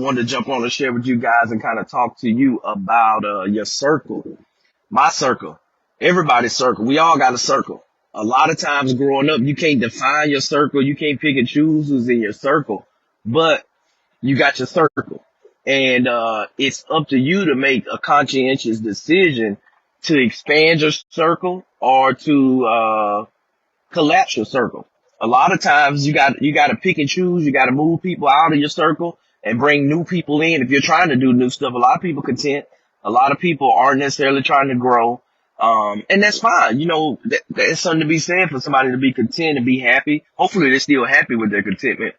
wanted to jump on and share with you guys and kind of talk to you about your circle. My circle, everybody's circle. We all got a circle. A lot of times growing up, you can't define your circle. You can't pick and choose who's in your circle, but you got your circle. And it's up to you to make a conscientious decision to expand your circle or to collapse your circle. A lot of times you got to pick and choose. You got to move people out of your circle and bring new people in. If you're trying to do new stuff, a lot of people content. A lot of people aren't necessarily trying to grow. And that's fine. You know, that's something to be said for somebody to be content and be happy. Hopefully they're still happy with their contentment.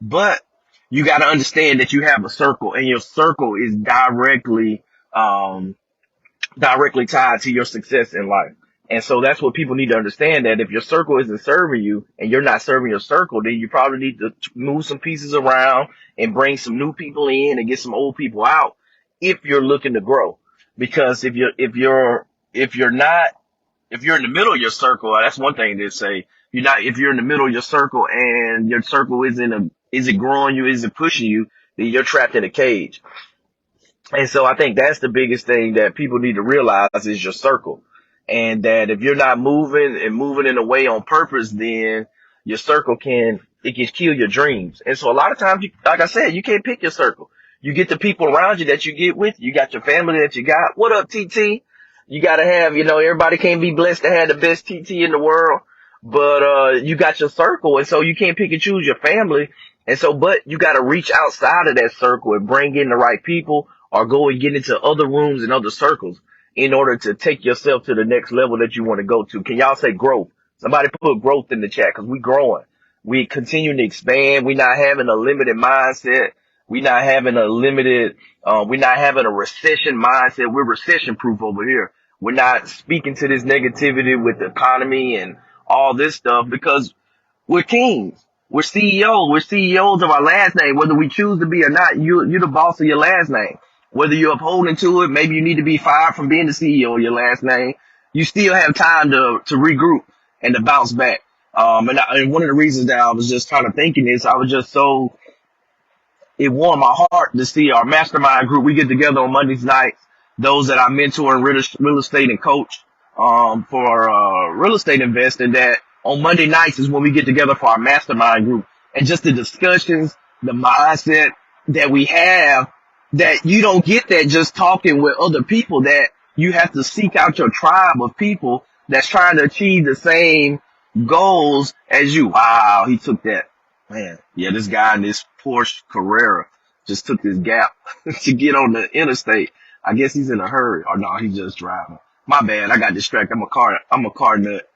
But you got to understand that you have a circle, and your circle is directly tied to your success in life. And so that's what people need to understand, that if your circle isn't serving you and you're not serving your circle, then you probably need to move some pieces around and bring some new people in and get some old people out if you're looking to grow. Because if you're in the middle of your circle, that's one thing to say. If you're in the middle of your circle and your circle isn't growing you, isn't pushing you, then you're trapped in a cage. And so I think that's the biggest thing that people need to realize is your circle. And that if you're not moving in a way on purpose, then your circle can kill your dreams. And so a lot of times, like I said, you can't pick your circle. You get the people around you that you get with. You got your family that you got. What up, TT? You got to have, everybody can't be blessed to have the best TT in the world. But you got your circle, and so you can't pick and choose your family. And so, but you got to reach outside of that circle and bring in the right people, or go and get into other rooms and other circles in order to take yourself to the next level that you want to go to. Can y'all say growth? Somebody put growth in the chat, because we growing. We continue to expand. We're not having a limited mindset. We're not having a recession mindset. We're recession proof over here. We're not speaking to this negativity with the economy and all this stuff, because we're kings. We're CEOs. We're CEOs of our last name, whether we choose to be or not. You're the boss of your last name. Whether you're upholding to it, maybe you need to be fired from being the CEO of your last name. You still have time to regroup and to bounce back. And one of the reasons that I was just kind of thinking this, it warmed my heart to see our mastermind group. We get together on Mondays nights. Those that I mentor in real estate and coach for real estate investing, that on Monday nights is when we get together for our mastermind group. And just the discussions, the mindset that we have, that you don't get that just talking with other people, that you have to seek out your tribe of people that's trying to achieve the same goals as you. Wow, he took that. Man, yeah, this guy in this Porsche Carrera just took this gap to get on the interstate. I guess he's in a hurry. Or no, he's just driving. My bad, I got distracted. I'm a car nut.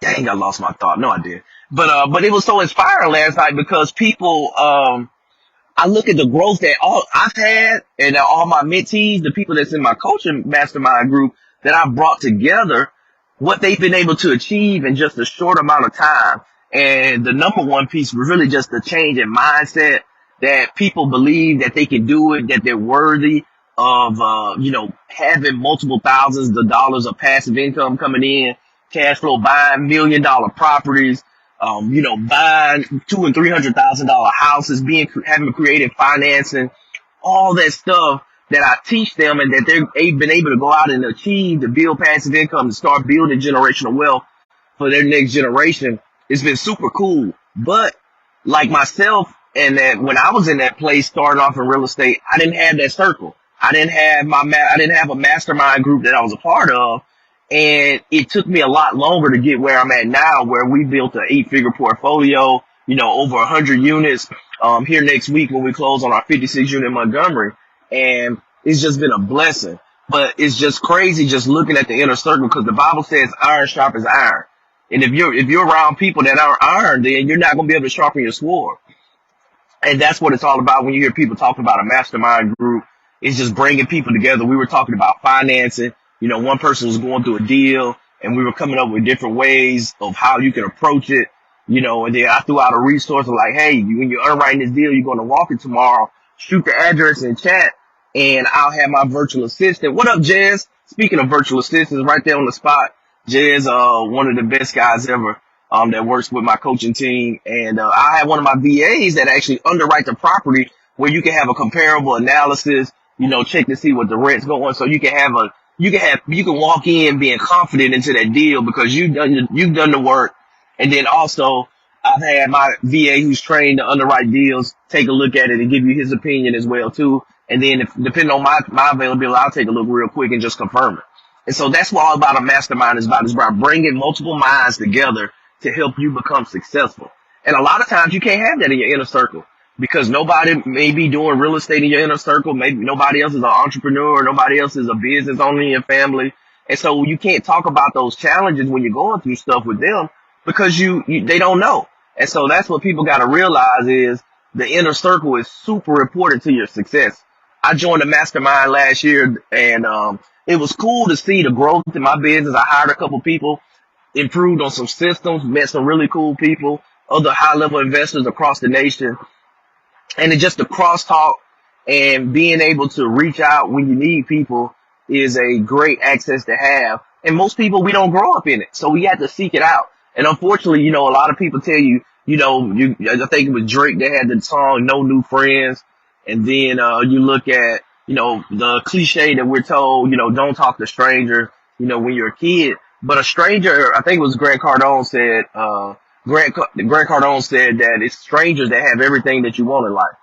Dang, I lost my thought. No, I did. But it was so inspiring last night, because people, I look at the growth that I've had, and all my mentees, the people that's in my coaching mastermind group that I've brought together, what they've been able to achieve in just a short amount of time. And the number one piece was really just the change in mindset, that people believe that they can do it, that they're worthy of, having multiple thousands of dollars of passive income coming in, cash flow, buying $1 million properties, buying $200,000 and $300,000 houses, having creative financing, all that stuff that I teach them, and that they've been able to go out and achieve to build passive income, to start building generational wealth for their next generation. It's been super cool. But like myself, and that when I was in that place starting off in real estate, I didn't have that circle. I didn't have a mastermind group that I was a part of. And it took me a lot longer to get where I'm at now, where we built an 8-figure portfolio, over 100 units, here next week when we close on our 56 unit Montgomery. And it's just been a blessing. But it's just crazy just looking at the inner circle, because the Bible says iron sharpens iron. And if you're around people that are iron, then you're not going to be able to sharpen your sword. And that's what it's all about when you hear people talk about a mastermind group. It's just bringing people together. We were talking about financing. One person was going through a deal, and we were coming up with different ways of how you can approach it. And then I threw out a resource of like, hey, when you're underwriting this deal, you're going to walk it tomorrow, shoot the address in chat, and I'll have my virtual assistant. What up, Jez? Speaking of virtual assistants, right there on the spot, Jez, one of the best guys ever. that works with my coaching team. And I have one of my VAs that actually underwrite the property where you can have a comparable analysis, check to see what the rent's going. So you can walk in being confident into that deal because you've done the work. And then also I've had my VA who's trained to underwrite deals take a look at it and give you his opinion as well too. And then depending on my availability, I'll take a look real quick and just confirm it. And so that's what all about a mastermind is about bringing multiple minds together to help you become successful. And a lot of times you can't have that in your inner circle because nobody may be doing real estate in your inner circle. Maybe nobody else is an entrepreneur. Nobody else is a business owner in your family. And so you can't talk about those challenges when you're going through stuff with them because they don't know. And so that's what people got to realize is the inner circle is super important to your success. I joined a mastermind last year and it was cool to see the growth in my business. I hired a couple people, improved on some systems, met some really cool people, other high-level investors across the nation. And it's just the crosstalk and being able to reach out when you need people is a great access to have. And most people, we don't grow up in it, so we have to seek it out. And unfortunately, a lot of people tell you, I think it was Drake that had the song "No New Friends," and then you look at, the cliche that we're told, don't talk to strangers, when you're a kid. But a stranger, I think it was Grant Cardone said, Grant Cardone said that it's strangers that have everything that you want in life.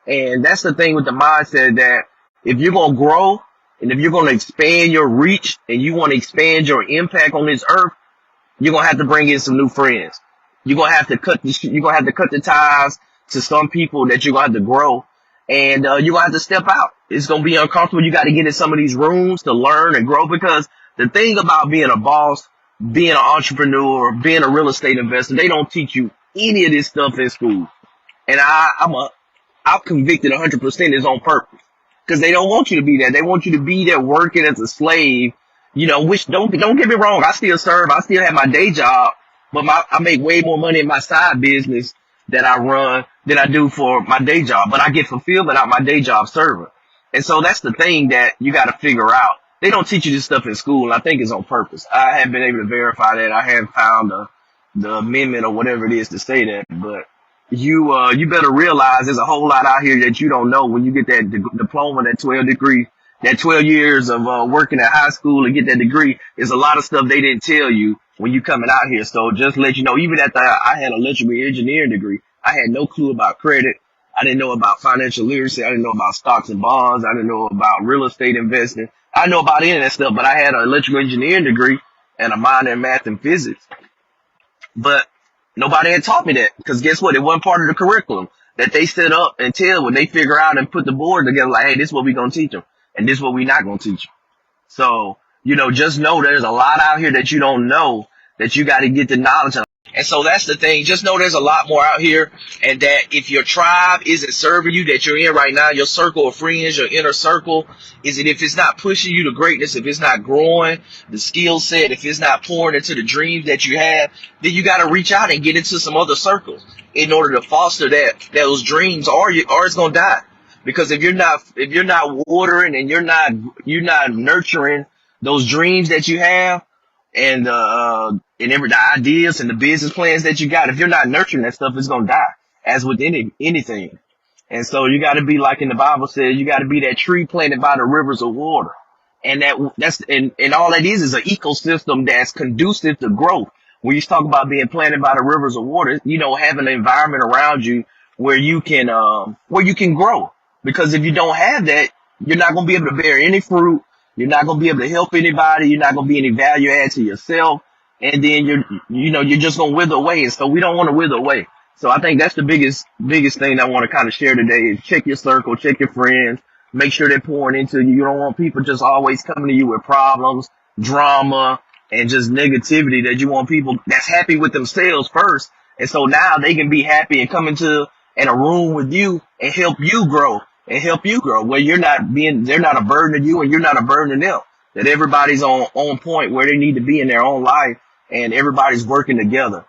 And that's the thing with the mindset that if you're going to grow and if you're going to expand your reach and you want to expand your impact on this earth, you're going to have to bring in some new friends. You're going to have to cut the ties to some people that you're going to have to grow. And you're going to have to step out. It's going to be uncomfortable. You got to get in some of these rooms to learn and grow because the thing about being a boss, being an entrepreneur, being a real estate investor, they don't teach you any of this stuff in school. And I'm convicted 100% is on purpose because they don't want you to be that. They want you to be there working as a slave, which don't get me wrong. I still serve. I still have my day job, but I make way more money in my side business that I run than I do for my day job. But I get fulfillment out my day job serving. And so that's the thing that you got to figure out. They don't teach you this stuff in school, and I think it's on purpose. I have been able to verify that. I haven't found the amendment or whatever it is to say that, but you better realize there's a whole lot out here that you don't know when you get that diploma, that 12 years of working at high school and get that degree. There's a lot of stuff they didn't tell you when you coming out here. So just let you know, even after I had an electrical engineering degree, I had no clue about credit. I didn't know about financial literacy. I didn't know about stocks and bonds. I didn't know about real estate investing. I know about any of that stuff, but I had an electrical engineering degree and a minor in math and physics. But nobody had taught me that because guess what? It wasn't part of the curriculum that they set up until when they figure out and put the board together like, hey, this is what we're going to teach them and this is what we're not going to teach them. So, just know there's a lot out here that you don't know that you got to get the knowledge of. And so that's the thing. Just know there's a lot more out here and that if your tribe isn't serving you that you're in right now, your circle of friends, your inner circle, if it's not pushing you to greatness, if it's not growing the skill set, if it's not pouring into the dreams that you have, then you got to reach out and get into some other circles in order to foster those dreams or it's going to die. Because if you're not watering and you're not nurturing those dreams that you have, and the ideas and the business plans that you got, if you're not nurturing that stuff, it's gonna die, as with anything. And so you got to be like in the Bible says, you got to be that tree planted by the rivers of water, and that's all that is an ecosystem that's conducive to growth. When you talk about being planted by the rivers of water, having an environment around you where you can grow. Because if you don't have that, you're not gonna be able to bear any fruit. You're not going to be able to help anybody. You're not going to be any value add to yourself. And then you're just going to wither away. And so we don't want to wither away. So I think that's the biggest thing I want to kind of share today is check your circle, check your friends, make sure they're pouring into you. You don't want people just always coming to you with problems, drama, and just negativity. That you want people that's happy with themselves first. And so now they can be happy and come in a room with you and help you grow. Where they're not a burden to you and you're not a burden to them. That everybody's on point where they need to be in their own life and everybody's working together.